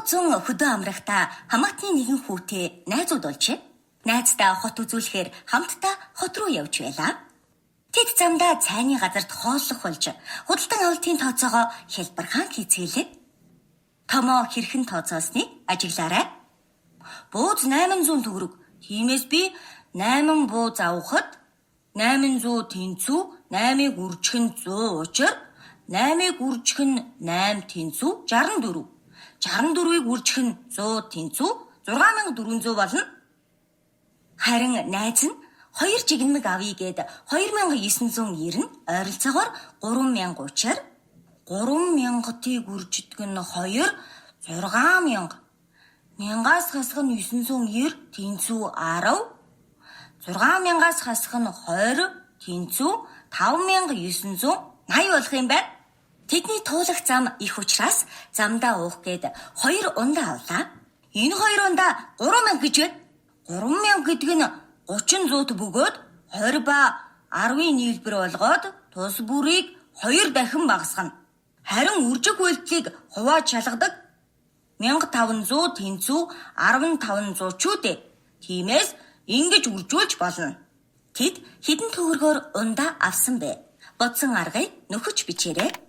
100 хөдөө амрахтаа хамаатны нэгэн хүүтэй найзууд болжээ. Найздаа хот үзүүлэхээр хамтдаа хот руу явж байлаа. Тэд замдаа цайны газарт хооллох болж худалдан авалтын тооцоогоо хялбархан хийцгэлээ. Томоо хэрхэн тооцоосныг ажиглаарай. Бууз 800 төгрөг. Тиймээс би 8 бууз авахад 800 тэнцүү, 8-ыг үржих нь 100 учир, 8-ыг үржих нь 8 тэнцүү 64. 64-ыг үржих нь 100 тэнцүү 6400 болно. Харин найз нь 2 жигнэмэг авъя гэд 2990 ойролцоогоор 3000 учир 3000-ыг үрждэг нь 2 6000. 1000-аас хасах нь 990 тэнцүү 10. 6000-аас хасах нь 20 тэнцүү 5980 болох юм байна. Тэдний туулах зам их учраас замдаа уух гээд 2 ундаа авлаа. Энэ 2 ундаа 3000 гэж байна. 3000 гэдэг нь 30 зуут бөгөөд 20 ба 10-ын нийлбэр болгоод тус бүрийг 2 дахин багасгана. Харин үржих үйлдэлийг хувааж шалгадаг 1500 тэнцүү 1500 ч үдэ. Тиймээс ингэж үржүүлж болно. Тэд хэдэн төгрөгөөр ундаа авсан бэ? Бодсон аргыг нөхөж бичээрэй.